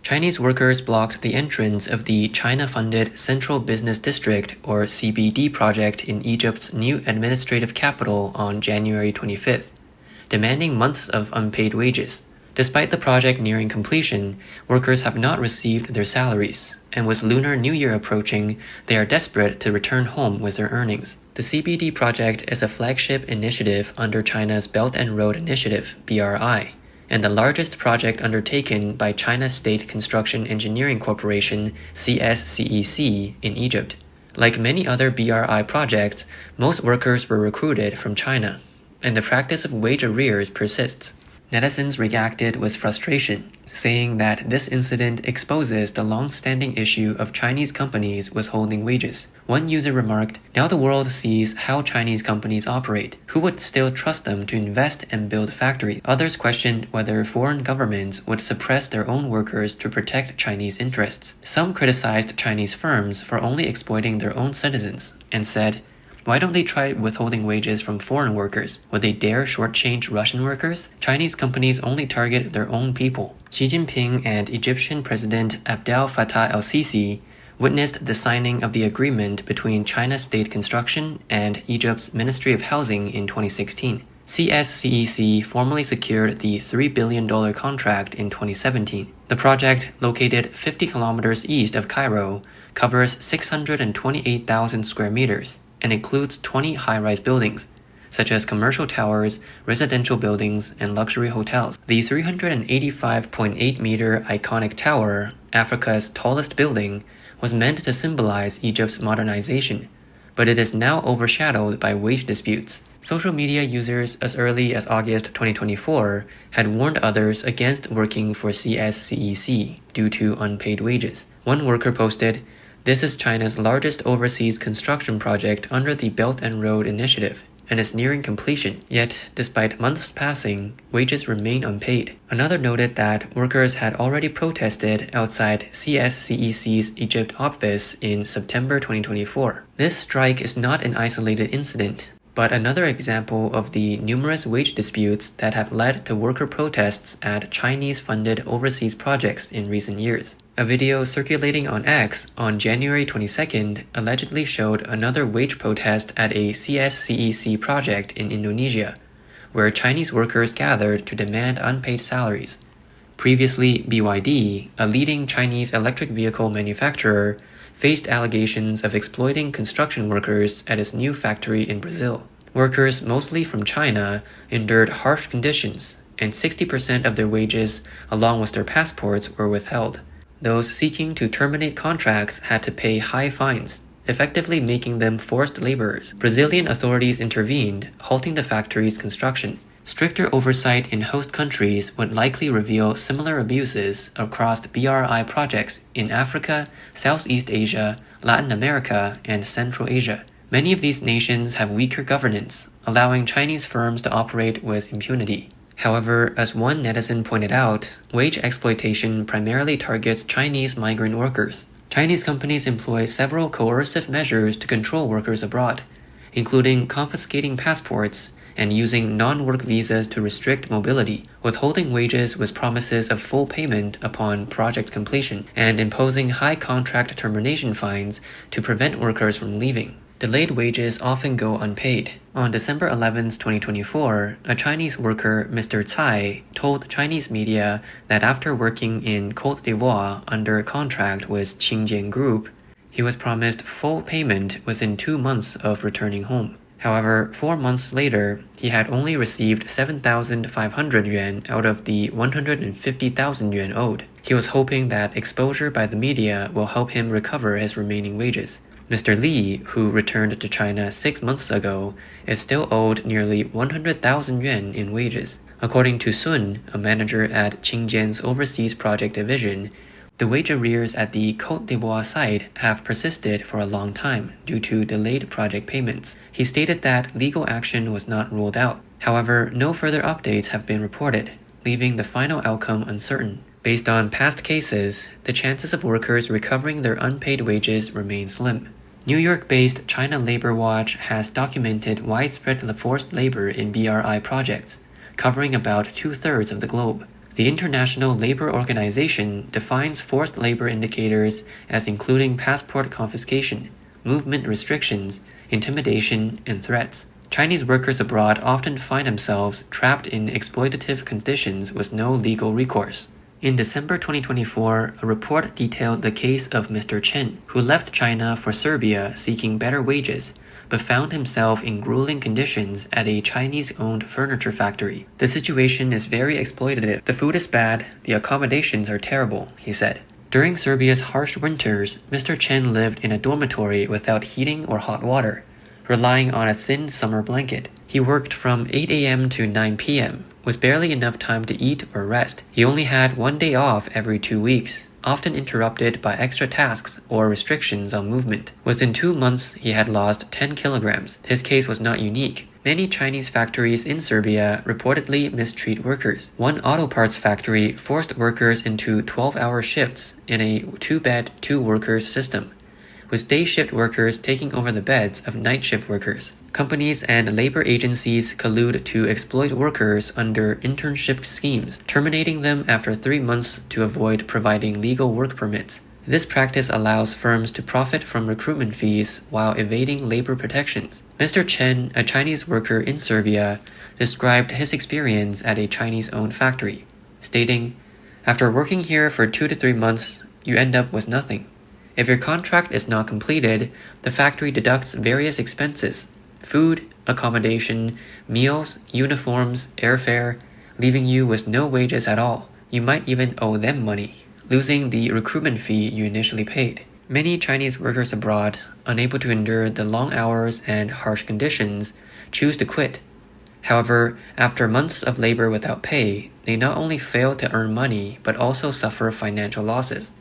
Chinese workers blocked the entrance of the China-funded Central Business District or CBD project in Egypt's new administrative capital on January 25th, demanding months of unpaid wages. Despite the project nearing completion, workers have not received their salaries, and with Lunar New Year approaching, they are desperate to return home with their earnings. The CBD project is a flagship initiative under China's Belt and Road Initiative, BRI, and the largest project undertaken by China's State Construction Engineering Corporation, CSCEC, in Egypt. Like many other BRI projects, most workers were recruited from China, and the practice of wage arrears persists. Netizens reacted with frustration, saying that this incident exposes the long-standing issue of Chinese companies withholding wages. One user remarked, "Now the world sees how Chinese companies operate. Who would still trust them to invest and build factories?" Others questioned whether foreign governments would suppress their own workers to protect Chinese interests. Some criticized Chinese firms for only exploiting their own citizens, and said, "Why don't they try withholding wages from foreign workers? Would they dare shortchange Russian workers? Chinese companies only target their own people." Xi Jinping and Egyptian President Abdel Fattah el-Sisi witnessed the signing of the agreement between China's State Construction and Egypt's Ministry of Housing in 2016. CSCEC formally secured the $3 billion contract in 2017. The project, located 50 kilometers east of Cairo, covers 628,000 square meters and includes 20 high-rise buildings, such as commercial towers, residential buildings, and luxury hotels. The 385.8-meter iconic tower, Africa's tallest building, was meant to symbolize Egypt's modernization, but it is now overshadowed by wage disputes. Social media users as early as August 2024 had warned others against working for CSCEC due to unpaid wages. One worker posted, "This is China's largest overseas construction project under the Belt and Road Initiative, and is nearing completion. Yet, despite months passing, wages remain unpaid." Another noted that workers had already protested outside CSCEC's Egypt office in September 2024. This strike is not an isolated incident, but another example of the numerous wage disputes that have led to worker protests at Chinese-funded overseas projects in recent years. A video circulating on X on January 22nd allegedly showed another wage protest at a CSCEC project in Indonesia, where Chinese workers gathered to demand unpaid salaries. Previously, BYD, a leading Chinese electric vehicle manufacturer, faced allegations of exploiting construction workers at its new factory in Brazil. Workers, mostly from China, endured harsh conditions, and 60% of their wages, along with their passports, were withheld. Those seeking to terminate contracts had to pay high fines, effectively making them forced laborers. Brazilian authorities intervened, halting the factory's construction. Stricter oversight in host countries would likely reveal similar abuses across BRI projects in Africa, Southeast Asia, Latin America, and Central Asia. Many of these nations have weaker governance, allowing Chinese firms to operate with impunity. However, as one netizen pointed out, wage exploitation primarily targets Chinese migrant workers. Chinese companies employ several coercive measures to control workers abroad, including confiscating passports and using non-work visas to restrict mobility, withholding wages with promises of full payment upon project completion, and imposing high contract termination fines to prevent workers from leaving. Delayed wages often go unpaid. On December 11, 2024, a Chinese worker, Mr. Tsai, told Chinese media that after working in Côte d'Ivoire under a contract with Qingjian Group, he was promised full payment within 2 months of returning home. However, 4 months later, he had only received 7,500 yuan out of the 150,000 yuan owed. He was hoping that exposure by the media will help him recover his remaining wages. Mr. Li, who returned to China 6 months ago, is still owed nearly 100,000 yuan in wages. According to Sun, a manager at Qingjian's overseas project division, the wage arrears at the Côte d'Ivoire site have persisted for a long time due to delayed project payments. He stated that legal action was not ruled out. However, no further updates have been reported, leaving the final outcome uncertain. Based on past cases, the chances of workers recovering their unpaid wages remain slim. New York-based China Labor Watch has documented widespread forced labor in BRI projects, covering about 2/3 of the globe. The International Labor Organization defines forced labor indicators as including passport confiscation, movement restrictions, intimidation, and threats. Chinese workers abroad often find themselves trapped in exploitative conditions with no legal recourse. In December 2024, a report detailed the case of Mr. Chen, who left China for Serbia seeking better wages, but found himself in grueling conditions at a Chinese-owned furniture factory. The situation is very exploitative. The food is bad, the accommodations are terrible, he said. During Serbia's harsh winters, Mr. Chen lived in a dormitory without heating or hot water, relying on a thin summer blanket. He worked from 8 a.m. to 9 p.m., with barely enough time to eat or rest. He only had 1 day off every 2 weeks, often interrupted by extra tasks or restrictions on movement. Within 2 months, he had lost 10 kilograms. His case was not unique. Many Chinese factories in Serbia reportedly mistreat workers. One auto parts factory forced workers into 12-hour shifts in a 2-bed, 2-workers system, with day shift workers taking over the beds of night shift workers. Companies and labor agencies collude to exploit workers under internship schemes, terminating them after 3 months to avoid providing legal work permits. This practice allows firms to profit from recruitment fees while evading labor protections. Mr. Chen, a Chinese worker in Serbia, described his experience at a Chinese-owned factory, stating, "After working here for 2 to 3 months, you end up with nothing. If your contract is not completed, the factory deducts various expenses: food, accommodation, meals, uniforms, airfare, leaving you with no wages at all. You might even owe them money, losing the recruitment fee you initially paid." Many Chinese workers abroad, unable to endure the long hours and harsh conditions, choose to quit. However, after months of labor without pay, they not only fail to earn money but also suffer financial losses,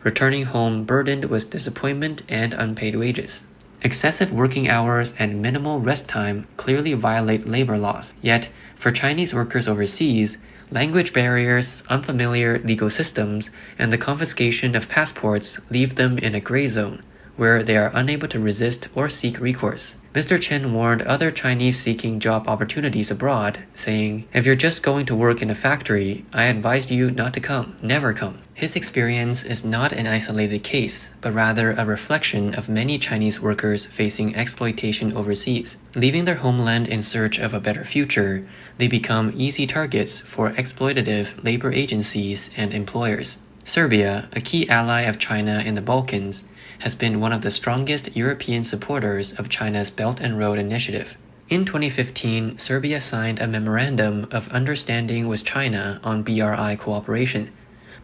returning home burdened with disappointment and unpaid wages. Excessive working hours and minimal rest time clearly violate labor laws. Yet, for Chinese workers overseas, language barriers, unfamiliar legal systems, and the confiscation of passports leave them in a gray zone, where they are unable to resist or seek recourse. Mr. Chen warned other Chinese seeking job opportunities abroad, saying, "If you're just going to work in a factory, I advise you not to come, never come." His experience is not an isolated case, but rather a reflection of many Chinese workers facing exploitation overseas. Leaving their homeland in search of a better future, they become easy targets for exploitative labor agencies and employers. Serbia, a key ally of China in the Balkans, has been one of the strongest European supporters of China's Belt and Road Initiative. In 2015, Serbia signed a memorandum of understanding with China on BRI cooperation,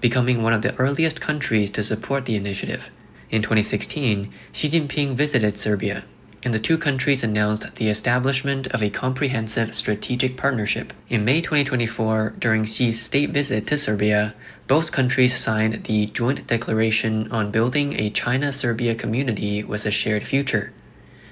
becoming one of the earliest countries to support the initiative. In 2016, Xi Jinping visited Serbia, and the two countries announced the establishment of a comprehensive strategic partnership. In May 2024, during Xi's state visit to Serbia, both countries signed the Joint Declaration on Building a China-Serbia Community with a Shared Future,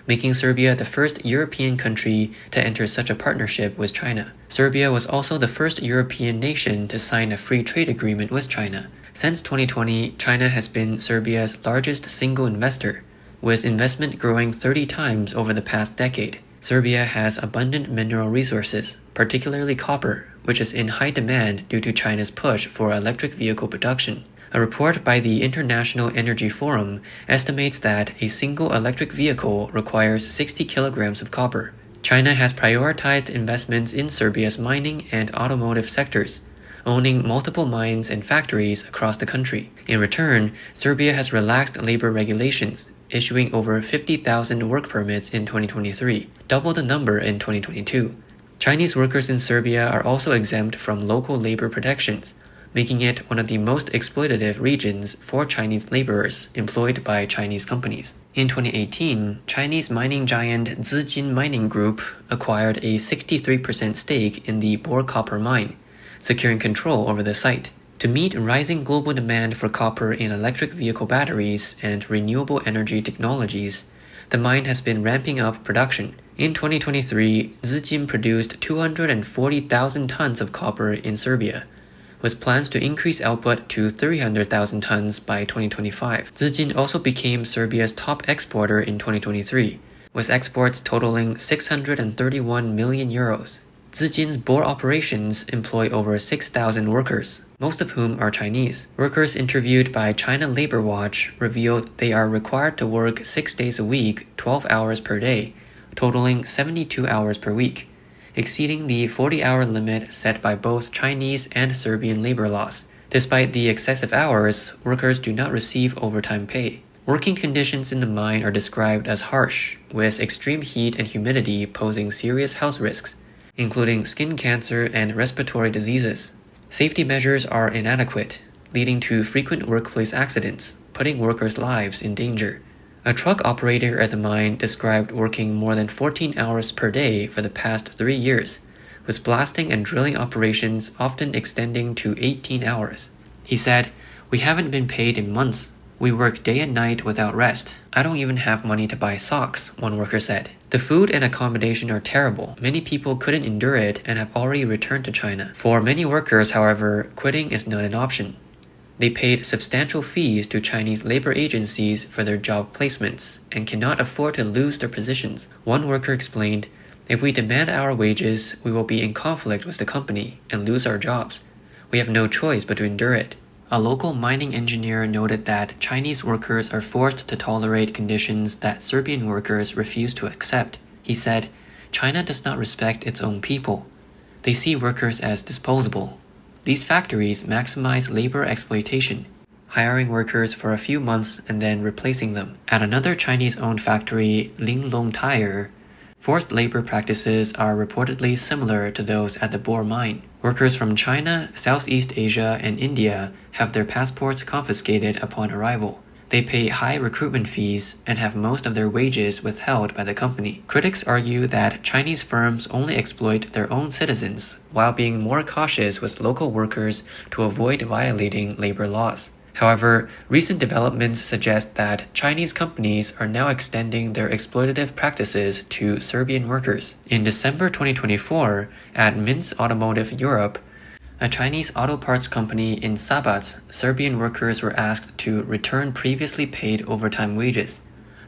making Serbia the first European country to enter such a partnership with China. Serbia was also the first European nation to sign a free trade agreement with China. Since 2020, China has been Serbia's largest single investor, with investment growing 30 times over the past decade. Serbia has abundant mineral resources, particularly copper, which is in high demand due to China's push for electric vehicle production. A report by the International Energy Forum estimates that a single electric vehicle requires 60 kilograms of copper. China has prioritized investments in Serbia's mining and automotive sectors, owning multiple mines and factories across the country. In return, Serbia has relaxed labor regulations, issuing over 50,000 work permits in 2023, double the number in 2022. Chinese workers in Serbia are also exempt from local labor protections, making it one of the most exploitative regions for Chinese laborers employed by Chinese companies. In 2018, Chinese mining giant Zijin Mining Group acquired a 63% stake in the Bor copper mine, securing control over the site. To meet rising global demand for copper in electric vehicle batteries and renewable energy technologies, the mine has been ramping up production. In 2023, Zijin produced 240,000 tons of copper in Serbia, with plans to increase output to 300,000 tons by 2025. Zijin also became Serbia's top exporter in 2023, with exports totaling 631 million euros. Zijin's boar operations employ over 6,000 workers, most of whom are Chinese. Workers interviewed by China Labor Watch revealed they are required to work 6 days a week, 12 hours per day, totaling 72 hours per week, exceeding the 40-hour limit set by both Chinese and Serbian labor laws. Despite the excessive hours, workers do not receive overtime pay. Working conditions in the mine are described as harsh, with extreme heat and humidity posing serious health risks, including skin cancer and respiratory diseases. Safety measures are inadequate, leading to frequent workplace accidents, putting workers' lives in danger. A truck operator at the mine described working more than 14 hours per day for the past 3 years, with blasting and drilling operations often extending to 18 hours. He said, "We haven't been paid in months. We work day and night without rest. I don't even have money to buy socks," one worker said. The food and accommodation are terrible. Many people couldn't endure it and have already returned to China. For many workers, however, quitting is not an option. They paid substantial fees to Chinese labor agencies for their job placements and cannot afford to lose their positions. One worker explained, "If we demand our wages, we will be in conflict with the company and lose our jobs. We have no choice but to endure it." A local mining engineer noted that Chinese workers are forced to tolerate conditions that Serbian workers refuse to accept. He said, "China does not respect its own people. They see workers as disposable. These factories maximize labor exploitation, hiring workers for a few months and then replacing them." At another Chinese-owned factory, Linglong Tire, forced labor practices are reportedly similar to those at the Boer mine. Workers from China, Southeast Asia, and India have their passports confiscated upon arrival. They pay high recruitment fees and have most of their wages withheld by the company. Critics argue that Chinese firms only exploit their own citizens while being more cautious with local workers to avoid violating labor laws. However, recent developments suggest that Chinese companies are now extending their exploitative practices to Serbian workers. In December 2024, at Mintz Automotive Europe, a Chinese auto parts company in Sabac, Serbian workers were asked to return previously paid overtime wages.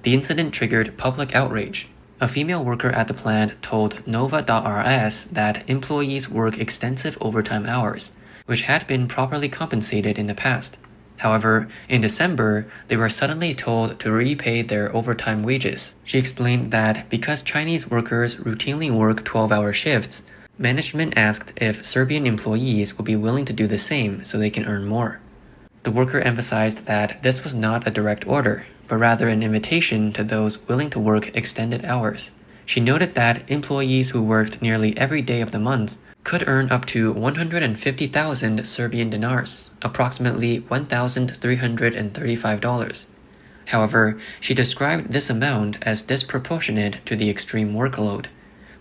The incident triggered public outrage. A female worker at the plant told Nova.rs that employees work extensive overtime hours, which had been properly compensated in the past. However, in December, they were suddenly told to repay their overtime wages. She explained that because Chinese workers routinely work 12-hour shifts, management asked if Serbian employees would be willing to do the same so they can earn more. The worker emphasized that this was not a direct order, but rather an invitation to those willing to work extended hours. She noted that employees who worked nearly every day of the month could earn up to 150,000 Serbian dinars, approximately $1,335. However, she described this amount as disproportionate to the extreme workload.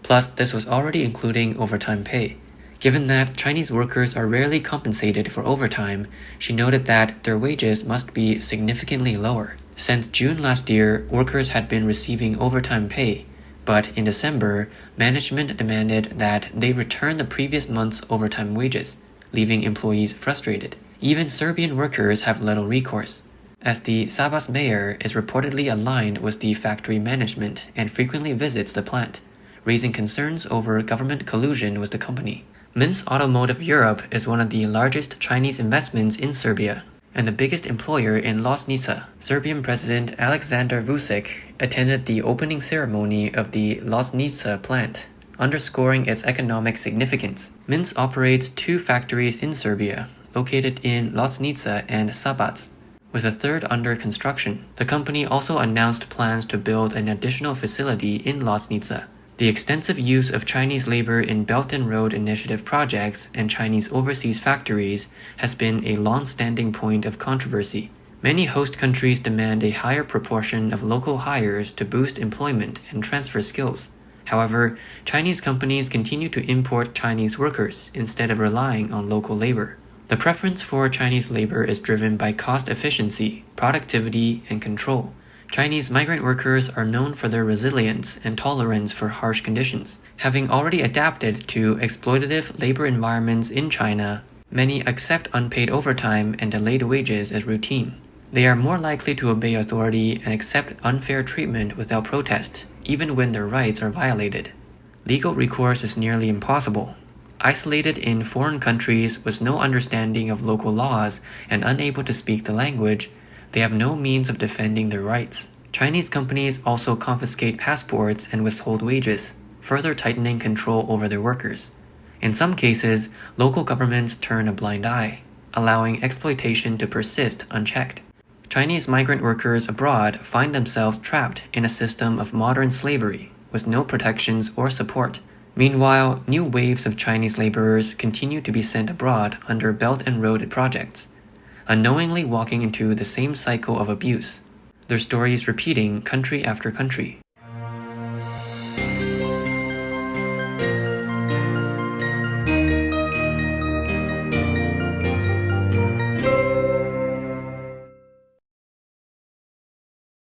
Plus, this was already including overtime pay. Given that Chinese workers are rarely compensated for overtime, she noted that their wages must be significantly lower. Since June last year, workers had been receiving overtime pay, but in December, management demanded that they return the previous month's overtime wages, leaving employees frustrated. Even Serbian workers have little recourse, as the Sabac mayor is reportedly aligned with the factory management and frequently visits the plant, raising concerns over government collusion with the company. Mintz Automotive Europe is one of the largest Chinese investments in Serbia and the biggest employer in Loznica. Serbian President Aleksandar Vučić attended the opening ceremony of the Loznica plant, underscoring its economic significance. Mintz operates 2 factories in Serbia, located in Loznica and Sabac, with a third under construction. The company also announced plans to build an additional facility in Loznica. The extensive use of Chinese labor in Belt and Road Initiative projects and Chinese overseas factories has been a long-standing point of controversy. Many host countries demand a higher proportion of local hires to boost employment and transfer skills. However, Chinese companies continue to import Chinese workers instead of relying on local labor. The preference for Chinese labor is driven by cost efficiency, productivity, and control. Chinese migrant workers are known for their resilience and tolerance for harsh conditions. Having already adapted to exploitative labor environments in China, many accept unpaid overtime and delayed wages as routine. They are more likely to obey authority and accept unfair treatment without protest, even when their rights are violated. Legal recourse is nearly impossible. Isolated in foreign countries with no understanding of local laws and unable to speak the language, they have no means of defending their rights. Chinese companies also confiscate passports and withhold wages, further tightening control over their workers. In some cases, local governments turn a blind eye, allowing exploitation to persist unchecked. Chinese migrant workers abroad find themselves trapped in a system of modern slavery with no protections or support. Meanwhile, new waves of Chinese laborers continue to be sent abroad under Belt and Road projects, unknowingly walking into the same cycle of abuse, their stories repeating country after country.